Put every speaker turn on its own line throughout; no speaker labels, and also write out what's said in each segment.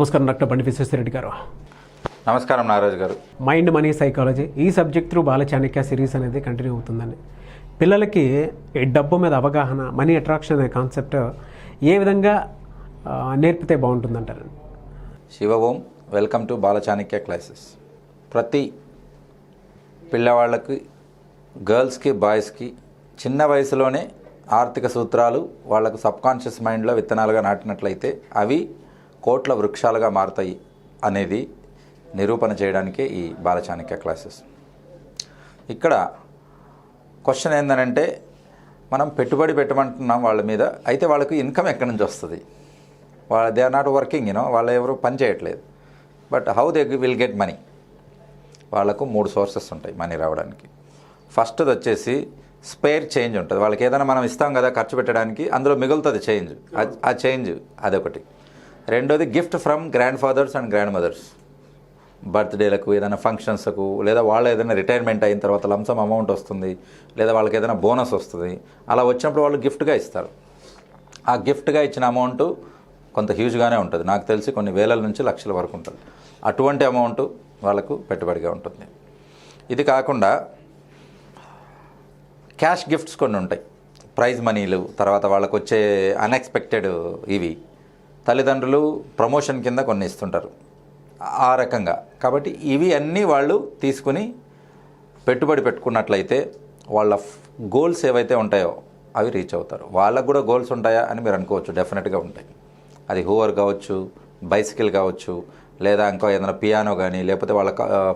నమస్కారం డాక్టర్ బండి విశ్వేశ్వరరెడ్డి గారు.
నమస్కారం నాగరాజు గారు.
మైండ్ మనీ సైకాలజీ ఈ సబ్జెక్ట్ త్రూ బాలచాణక్య సిరీస్ అనేది కంటిన్యూ అవుతుందండి. పిల్లలకి డబ్బు మీద అవగాహన, మనీ అట్రాక్షన్ అనే కాన్సెప్ట్ ఏ విధంగా నేర్పితే బాగుంటుందంటారు?
శివ ఓం, వెల్కమ్ టు బాలచాణక్య క్లాసెస్. ప్రతి పిల్లవాళ్ళకి, గర్ల్స్కి, బాయ్స్కి చిన్న వయసులోనే ఆర్థిక సూత్రాలు వాళ్ళకు సబ్కాన్షియస్ మైండ్లో విత్తనాలుగా నాటినట్లయితే అవి కోట్ల వృక్షాలుగా మారుతాయి అనేది నిరూపణ చేయడానికే ఈ బాలచాణక్య క్లాసెస్. ఇక్కడ క్వశ్చన్ ఏంటంటే, మనం పెట్టుబడి పెట్టమంటున్నాం వాళ్ళ మీద, అయితే వాళ్ళకి ఇన్కమ్ ఎక్కడి నుంచి వస్తుంది? దే ఆర్ నాట్ వర్కింగ్, వాళ్ళు ఎవరు పని చేయట్లేదు. But how they will get money? వాళ్ళకు 3 సోర్సెస్ ఉంటాయి మనీ రావడానికి. ఫస్ట్ది వచ్చేసి స్పేర్ చేంజ్ ఉంటుంది. వాళ్ళకి ఏదైనా మనం ఇస్తాం కదా ఖర్చు పెట్టడానికి, అందులో మిగులుతుంది చేంజ్. ఆ చేంజ్ అదొకటి. రెండోది gift from grandfathers and grandmothers. బర్త్డేలకు, ఏదైనా ఫంక్షన్స్కు, లేదా వాళ్ళు ఏదైనా రిటైర్మెంట్ అయిన తర్వాత లంసమ్ అమౌంట్ వస్తుంది, లేదా వాళ్ళకి ఏదైనా బోనస్ వస్తుంది. అలా వచ్చినప్పుడు వాళ్ళు గిఫ్ట్గా ఇస్తారు. ఆ గిఫ్ట్గా ఇచ్చిన అమౌంట్ కొంత హ్యూజ్గానే ఉంటుంది. నాకు తెలిసి కొన్ని వేల నుంచి లక్షల వరకు ఉంటుంది. అటువంటి అమౌంట్ వాళ్ళకు పెట్టుబడిగా ఉంటుంది. ఇది కాకుండా క్యాష్ గిఫ్ట్స్ కొన్ని ఉంటాయి, ప్రైజ్ మనీలు, తర్వాత వాళ్ళకు వచ్చే అన్ఎక్స్పెక్టెడ్ ఇవి తల్లిదండ్రులు ప్రమోషన్ కింద కొన్ని ఇస్తుంటారు ఆ రకంగా. కాబట్టి ఇవి అన్నీ వాళ్ళు తీసుకుని పెట్టుబడి పెట్టుకున్నట్లయితే వాళ్ళ గోల్స్ ఏవైతే ఉంటాయో అవి రీచ్ అవుతారు. వాళ్ళకు కూడా గోల్స్ ఉంటాయా అని మీరు అనుకోవచ్చు. డెఫినెట్గా ఉంటాయి. అది హూవర్ కావచ్చు, బైసికల్ కావచ్చు, లేదా ఇంకో ఏదైనా పియానో కానీ, లేకపోతే వాళ్ళ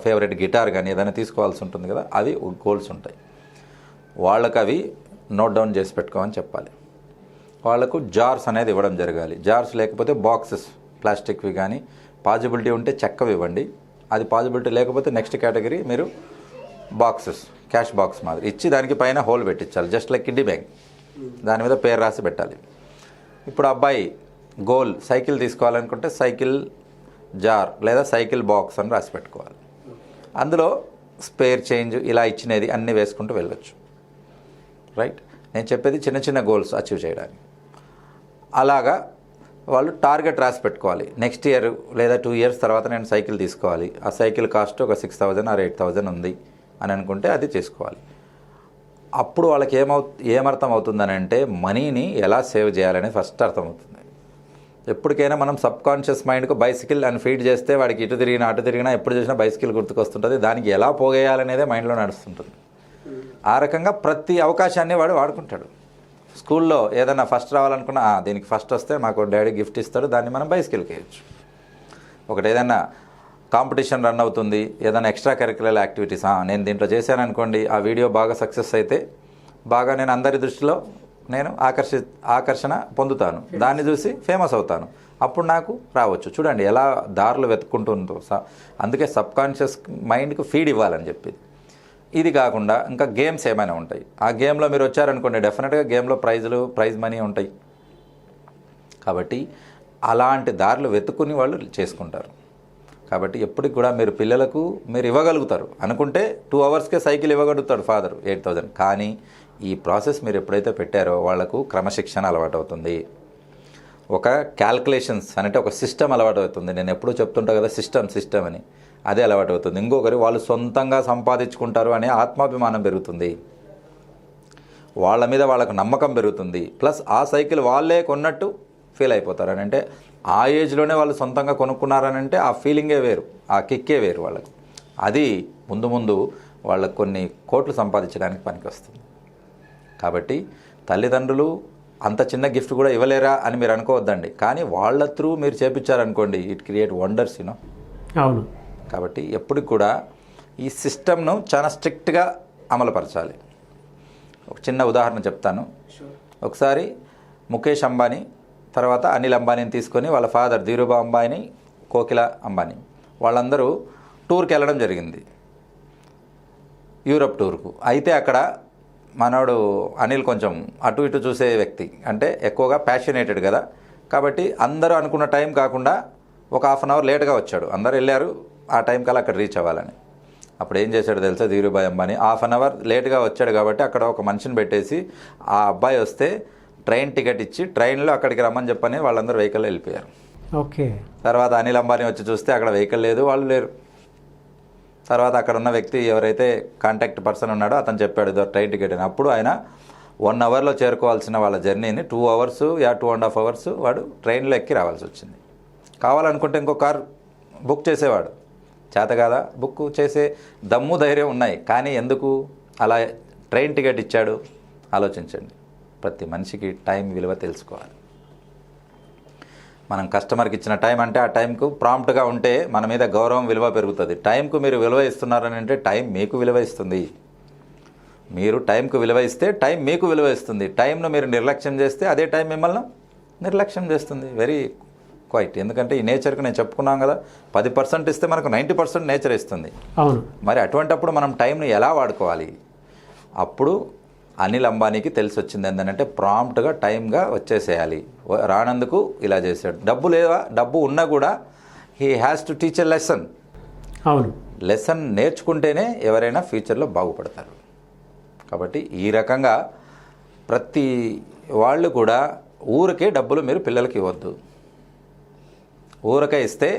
ఫేవరెట్ గిటార్ కానీ ఏదైనా తీసుకోవాల్సి ఉంటుంది కదా, అవి గోల్స్ ఉంటాయి. వాళ్ళకి అవి నోట్ డౌన్ చేసి పెట్టుకోమని చెప్పాలి. వాళ్లకు జార్స్ అనేది ఇవ్వడం జరగాలి. జార్స్ లేకపోతే బాక్సెస్, ప్లాస్టిక్వి కానీ, పాజిబిలిటీ ఉంటే చెక్కవి ఇవ్వండి. అది పాజిబిలిటీ లేకపోతే నెక్స్ట్ కేటగిరీ మీరు బాక్సెస్, క్యాష్ బాక్స్ మాదిరి ఇచ్చి దానికి పైన హోల్ పెట్టించాలి. జస్ట్ లైక్ కిడ్డీ బ్యాగ్, దాని మీద పేరు రాసి పెట్టాలి. ఇప్పుడు అబ్బాయి గోల్ సైకిల్ తీసుకోవాలనుకుంటే సైకిల్ జార్ లేదా సైకిల్ బాక్స్ అని రాసి పెట్టుకోవాలి. అందులో స్పేర్ చేంజ్ ఇలా ఇచ్చినది అన్నీ వేసుకుంటూ వెళ్ళొచ్చు. రైట్? నేను చెప్పేది చిన్న చిన్న గోల్స్ అచీవ్ చేయడానికి. అలాగా వాళ్ళు టార్గెట్ రాసి పెట్టుకోవాలి. నెక్స్ట్ ఇయర్ లేదా 2 years తర్వాత నేను సైకిల్ తీసుకోవాలి, ఆ సైకిల్ కాస్ట్ ఒక 6,000 or 8,000 ఉంది అని అనుకుంటే అది చేసుకోవాలి. అప్పుడు వాళ్ళకి ఏమర్థం అవుతుందని అంటే, మనీని ఎలా సేవ్ చేయాలని ఫస్ట్ అర్థమవుతుంది. ఎప్పటికైనా మనం సబ్కాన్షియస్ మైండ్కు బైసికల్ అని ఫీడ్ చేస్తే వాడికి ఇటు తిరిగినా అటు తిరిగినా ఎప్పుడు చూసినా బైసికల్ గుర్తుకొస్తుంటుంది. దానికి ఎలా పోగేయాలనేదే మైండ్లో నడుస్తుంటుంది. ఆ రకంగా ప్రతి అవకాశాన్ని వాడు వాడుకుంటాడు. స్కూల్లో ఏదైనా ఫస్ట్ రావాలనుకున్నా, దీనికి ఫస్ట్ వస్తే మాకు డాడీ గిఫ్ట్ ఇస్తాడు, దాన్ని మనం బైసికల్కి వేయచ్చు. ఒకటి ఏదైనా కాంపిటీషన్ రన్ అవుతుంది, ఏదైనా ఎక్స్ట్రా కరిక్యులర్ యాక్టివిటీస్, నేను దీంట్లో చేశాను అనుకోండి, ఆ వీడియో బాగా సక్సెస్ అయితే బాగా నేను అందరి దృష్టిలో నేను ఆకర్షణ పొందుతాను, దాన్ని చూసి ఫేమస్ అవుతాను. అప్పుడు నాకు రావచ్చు. చూడండి ఎలా దారులు వెతుక్కుంటుందో. అందుకే సబ్కాన్షియస్ మైండ్కి ఫీడ్ ఇవ్వాలని చెప్పేది. ఇది కాకుండా ఇంకా గేమ్స్ ఏమైనా ఉంటాయి. ఆ గేమ్లో మీరు వచ్చారనుకోండి, డెఫినెట్గా గేమ్లో ప్రైజ్ మనీ ఉంటాయి. కాబట్టి అలాంటి దారులు వెతుక్కుని వాళ్ళు చేసుకుంటారు. కాబట్టి ఎప్పటికి కూడా మీరు పిల్లలకు మీరు ఇవ్వగలుగుతారు అనుకుంటే 2 hours సైకిల్ ఇవ్వగలుగుతాడు ఫాదర్ 8,000. కానీ ఈ ప్రాసెస్ మీరు ఎప్పుడైతే పెట్టారో వాళ్లకు క్రమశిక్షణ అలవాటు అవుతుంది. ఒక క్యాల్కులేషన్స్ అంటే ఒక సిస్టమ్ అలవాటు అవుతుంది. నేను ఎప్పుడూ చెప్తుంటా కదా, సిస్టమ్ అని, అదే అలవాటు అవుతుంది. ఇంకొకరి వాళ్ళు సొంతంగా సంపాదించుకుంటారు అనే ఆత్మాభిమానం పెరుగుతుంది. వాళ్ళ మీద వాళ్ళకు నమ్మకం పెరుగుతుంది. ప్లస్ ఆ సైకిల్ వాళ్ళే కొన్నట్టు ఫీల్ అయిపోతారు. అని అంటే ఆ ఏజ్లోనే వాళ్ళు సొంతంగా కొనుక్కున్నారని అంటే ఆ ఫీలింగే వేరు, ఆ కిక్కే వేరు వాళ్ళకు. అది ముందు వాళ్ళకు కొన్ని కోట్లు సంపాదించడానికి పనికి వస్తుంది. కాబట్టి తల్లిదండ్రులు అంత చిన్న గిఫ్ట్ కూడా ఇవ్వలేరా అని మీరు అనుకోవద్దండి. కానీ వాళ్ళ త్రూ మీరు చేపించారనుకోండి, ఇట్ క్రియేట్ వండర్స్.
అవును.
కాబట్టి ఎప్పటికి కూడా ఈ సిస్టమ్ను చాలా స్ట్రిక్ట్గా అమలుపరచాలి. ఒక చిన్న ఉదాహరణ చెప్తాను. ఒకసారి ముఖేష్ అంబానీ తర్వాత అనిల్ అంబానీని తీసుకొని వాళ్ళ ఫాదర్ ధీరుభాయ్ అంబానీ, కోకిల అంబానీ వాళ్ళందరూ టూర్కి వెళ్ళడం జరిగింది, యూరప్ టూర్కు. అయితే అక్కడ మనోడు అనిల్ కొంచెం అటు ఇటు చూసే వ్యక్తి, అంటే ఎక్కువగా ప్యాషనేటెడ్ కదా. కాబట్టి అందరూ అనుకున్న టైం కాకుండా ఒక 1/2 hour లేట్గా వచ్చాడు. అందరూ వెళ్ళారు ఆ టైం కల్లా అక్కడ రీచ్ అవ్వాలని. అప్పుడు ఏం చేశాడు తెలుసా, ధీరుభాయ్ అంబానీ 1/2 hour లేట్గా వచ్చాడు కాబట్టి అక్కడ ఒక మనిషిని పెట్టేసి ఆ అబ్బాయి వస్తే ట్రైన్ టికెట్ ఇచ్చి ట్రైన్లో అక్కడికి రమ్మని చెప్పని వాళ్ళందరూ వెహికల్లో వెళ్ళిపోయారు.
ఓకే.
తర్వాత అనిల్ అంబానీ వచ్చి చూస్తే అక్కడ వెహికల్ లేదు, వాళ్ళు లేరు. తర్వాత అక్కడ ఉన్న వ్యక్తి ఎవరైతే కాంటాక్ట్ పర్సన్ ఉన్నాడో అతను చెప్పాడు ఇదో ట్రైన్ టికెట్ అని. అప్పుడు ఆయన 1 అవర్లో చేరుకోవాల్సిన వాళ్ళ జర్నీని 2 అవర్స్ 2.5 అవర్స్ వాడు ట్రైన్లో ఎక్కి రావాల్సి వచ్చింది. కావాలనుకుంటే ఇంకో కార్ బుక్ చేసేవాడు, చేత కాదా బుక్ చేసే దమ్ము ధైర్యం ఉన్నాయి, కానీ ఎందుకు అలా ట్రైన్ టికెట్ ఇచ్చాడు? ఆలోచించండి. ప్రతి మనిషికి టైం విలువ తెలుసుకోవాలి. మనం కస్టమర్కి ఇచ్చిన టైం అంటే ఆ టైంకు ప్రాంప్ట్గా ఉంటే మన మీద గౌరవం విలువ పెరుగుతుంది. టైంకు మీరు విలువ ఇస్తున్నారని అంటే టైం మీకు విలువ ఇస్తుంది. మీరు టైంకు విలువ ఇస్తే టైం మీకు విలువ ఇస్తుంది. టైంను మీరు నిర్లక్ష్యం చేస్తే అదే టైం మిమ్మల్ని నిర్లక్ష్యం చేస్తుంది. Very quiet. ఎందుకంటే ఈ నేచర్కి నేను చెప్పుకున్నాం కదా, 10% ఇస్తే మనకు 90% నేచర్ ఇస్తుంది.
అవును.
మరి అటువంటప్పుడు మనం టైంని ఎలా వాడుకోవాలి? అప్పుడు అనిల్ అంబానీకి తెలిసి వచ్చింది ఏంటంటే ప్రాంప్ట్గా టైంగా వచ్చేసేయాలి. రానందుకు ఇలా చేశాడు. డబ్బు లేదా, డబ్బు ఉన్నా కూడా he has to teach a lesson.
అవును.
లెసన్ నేర్చుకుంటేనే ఎవరైనా ఫ్యూచర్లో బాగుపడతారు. కాబట్టి ఈ రకంగా ప్రతి వాళ్ళు కూడా ఊరికే డబ్బులు మీరు పిల్లలకి ఇవ్వద్దు. ఊరికే ఇస్తే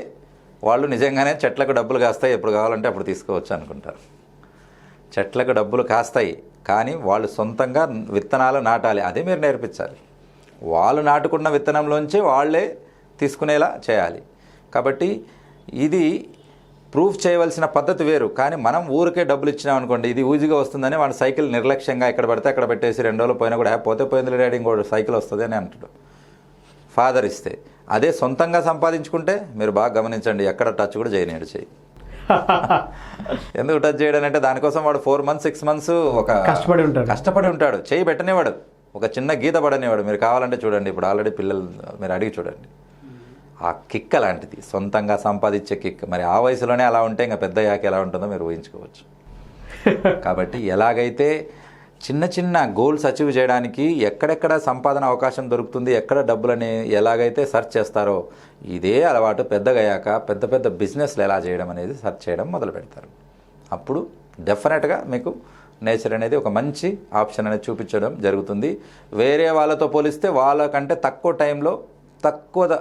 వాళ్ళు నిజంగానే చెట్లకు డబ్బులు కాస్తాయి, ఎప్పుడు కావాలంటే అప్పుడు తీసుకోవచ్చు అనుకుంటారు. చెట్లకు డబ్బులు కాస్తాయి, కానీ వాళ్ళు సొంతంగా విత్తనాలు నాటాలి, అదే మీరు నేర్పించాలి. వాళ్ళు నాటుకున్న విత్తనంలోంచి వాళ్ళే తీసుకునేలా చేయాలి. కాబట్టి ఇది ప్రూఫ్ చేయవలసిన పద్ధతి వేరు. కానీ మనం ఊరికే డబ్బులు ఇచ్చినాం అనుకోండి, ఇది ఈజీగా వస్తుందని వాడు సైకిల్ నిర్లక్ష్యంగా ఎక్కడ పడితే అక్కడ పెట్టేసి 2 రోజులు పోయినా కూడా పోతే పోయింది డాడీ ఇంకో సైకిల్ వస్తుంది అని అంటాడు ఫాదర్ ఇస్తే. అదే సొంతంగా సంపాదించుకుంటే మీరు బాగా గమనించండి, ఎక్కడ టచ్ కూడా చేయలేడు చేయి. ఎందుకు టచ్ చేయడం అంటే దానికోసం వాడు 4 months 6 months ఒక కష్టపడి ఉంటాడు. చేయి పెట్టనేవాడు, ఒక చిన్న గీత పడనేవాడు. మీరు కావాలంటే చూడండి, ఇప్పుడు ఆల్రెడీ పిల్లలు మీరు అడిగి చూడండి, ఆ కిక్ అలాంటిది, సొంతంగా సంపాదించే కిక్. మరి ఆ వయసులోనే అలా ఉంటే ఇంకా పెద్ద యాక ఎలా ఉంటుందో మీరు ఊహించుకోవచ్చు. కాబట్టి ఎలాగైతే చిన్న చిన్న గోల్స్ అచీవ్ చేయడానికి ఎక్కడెక్కడ సంపాదన అవకాశం దొరుకుతుంది, ఎక్కడ డబ్బులని ఎలాగైతే సెర్చ్ చేస్తారో ఇదే అలవాటు పెద్దగయ్యాక పెద్ద పెద్ద బిజినెస్లు ఎలా చేయడం అనేది సెర్చ్ చేయడం మొదలు పెడతారు. అప్పుడు డెఫినెట్గా మీకు నేచర్ అనేది ఒక మంచి ఆప్షన్ అనేది చూపించడం జరుగుతుంది. వేరే వాళ్ళతో పోలిస్తే వాళ్ళకంటే తక్కువ టైంలో తక్కువ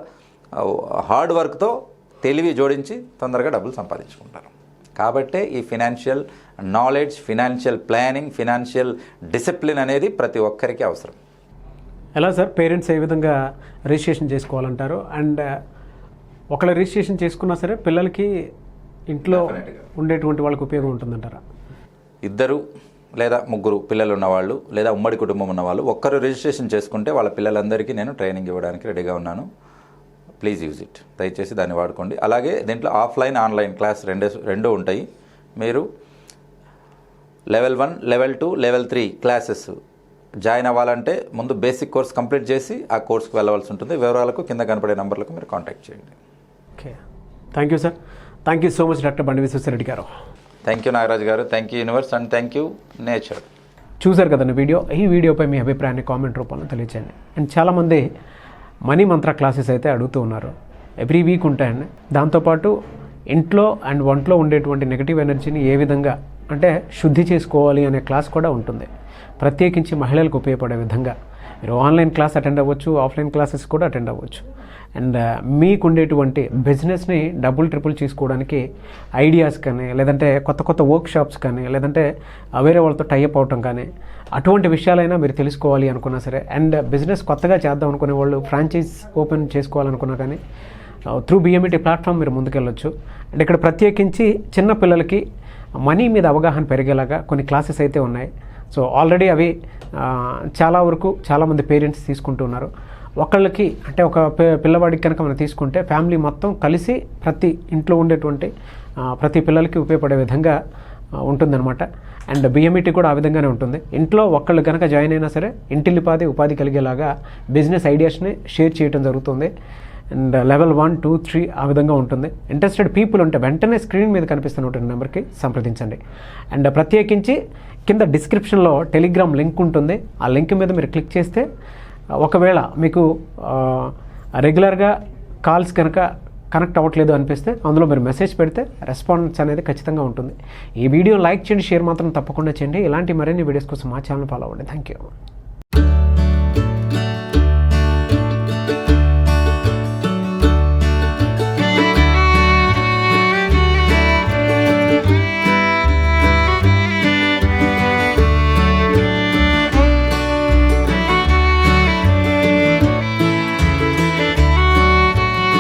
హార్డ్ వర్క్తో తెలివి జోడించి తొందరగా డబ్బులు సంపాదించుకుంటారు. కాబట్టే ఈ financial knowledge, financial planning, financial discipline అనేది ప్రతి ఒక్కరికి అవసరం.
ఎలా సార్ పేరెంట్స్ ఏ విధంగా రిజిస్ట్రేషన్ చేసుకోవాలంటారు? అండ్ ఒకళ్ళ రిజిస్ట్రేషన్ చేసుకున్నా సరే పిల్లలకి ఇంట్లో ఉండేటువంటి వాళ్ళకి ఉపయోగం ఉంటుందంటారా?
2 లేదా 3 పిల్లలు ఉన్నవాళ్ళు లేదా ఉమ్మడి కుటుంబం ఉన్నవాళ్ళు ఒక్కరు రిజిస్ట్రేషన్ చేసుకుంటే వాళ్ళ పిల్లలందరికీ నేను ట్రైనింగ్ ఇవ్వడానికి రెడీగా ఉన్నాను. Please use it. దయచేసి దాన్ని వాడుకోండి. అలాగే దీంట్లో ఆఫ్లైన్ ఆన్లైన్ క్లాస్ రెండు ఉంటాయి. మీరు level 1, level 2, level 3 classes join అవ్వాలంటే ముందు బేసిక్ కోర్స్ కంప్లీట్ చేసి ఆ కోర్స్కి వెళ్ళవలసి ఉంటుంది. వివరాలకు కింద కనపడే నంబర్లకు మీరు కాంటాక్ట్ చేయండి.
Okay, thank you sir. Thank you so much doctor బండి విశ్వేశ్వరరెడ్డి గారు.
థ్యాంక్ యూ నాగరాజ్ గారు. Thank you universe and thank you nature.
చూసారు కదండి వీడియో. ఈ వీడియోపై మీ అభిప్రాయాన్ని కామెంట్ రూపంలో తెలియజేయండి. అండ్ చాలామంది మనీ మంత్ర క్లాసెస్ అయితే అడుగుతూ ఉన్నారు. ఎవ్రీ వీక్ ఉంటాయండి. దాంతోపాటు ఇంట్లో అండ్ ఒంట్లో ఉండేటువంటి నెగిటివ్ ఎనర్జీని ఏ విధంగా అంటే శుద్ధి చేసుకోవాలి అనే క్లాస్ కూడా ఉంటుంది. ప్రత్యేకించి మహిళలకు ఉపయోగపడే విధంగా మీరు ఆన్లైన్ క్లాస్ అటెండ్ అవ్వచ్చు, ఆఫ్లైన్ క్లాసెస్ కూడా అటెండ్ అవ్వచ్చు. అండ్ మీకు ఉండేటువంటి బిజినెస్ని ట్రిపుల్ చేసుకోవడానికి ఐడియాస్ కానీ, లేదంటే కొత్త వర్క్ షాప్స్ కానీ, లేదంటే వేరే వాళ్ళతో టైఅప్ అవటం కానీ, అటువంటి విషయాలైనా మీరు తెలుసుకోవాలి అనుకున్నా సరే, అండ్ బిజినెస్ కొత్తగా చేద్దాం అనుకునే వాళ్ళు ఫ్రాంచైజ్ ఓపెన్ చేసుకోవాలనుకున్నా కానీ త్రూ బిఎంఈటీ ప్లాట్ఫామ్ మీరు ముందుకెళ్ళొచ్చు. అండ్ ఇక్కడ ప్రత్యేకించి చిన్న పిల్లలకి మనీ మీద అవగాహన పెరిగేలాగా కొన్ని క్లాసెస్ అయితే ఉన్నాయి. సో ఆల్రెడీ అవి చాలా వరకు చాలామంది పేరెంట్స్ తీసుకుంటూ ఉన్నారు. ఒకళ్ళకి అంటే ఒక పిల్లవాడికి కనుక మనం తీసుకుంటే ఫ్యామిలీ మొత్తం కలిసి ప్రతి ఇంట్లో ఉండేటువంటి ప్రతి పిల్లలకి ఉపయోగపడే విధంగా ఉంటుందన్నమాట. అండ్ బిఎంఈటీ కూడా ఆ విధంగానే ఉంటుంది. ఇంట్లో ఒక్కళ్ళు కనుక జాయిన్ అయినా సరే ఇంటిల్లిపాది ఉపాధి కలిగేలాగా బిజినెస్ ఐడియాస్ని షేర్ చేయడం జరుగుతుంది. అండ్ లెవెల్ 1, 2, 3 ఆ విధంగా ఉంటుంది. ఇంట్రెస్టెడ్ పీపుల్ ఉంటే వెంటనే స్క్రీన్ మీద కనిపిస్తున్న నెంబర్కి సంప్రదించండి. అండ్ ప్రత్యేకించి కింద డిస్క్రిప్షన్లో టెలిగ్రామ్ లింక్ ఉంటుంది. ఆ లింక్ మీద మీరు క్లిక్ చేస్తే ఒకవేళ మీకు రెగ్యులర్గా కాల్స్ కనుక కనెక్ట్ అవ్వట్లేదు అనిపిస్తే అందులో మీరు మెసేజ్ పెడితే రెస్పాన్స్ అనేది ఖచ్చితంగా ఉంటుంది. ఈ వీడియో లైక్ చేయండి, షేర్ మాత్రం తప్పకుండా చేయండి. ఇలాంటి మరిన్ని వీడియోస్ కోసం మా ఛానల్ ఫాలో అవ్వండి. Thank you.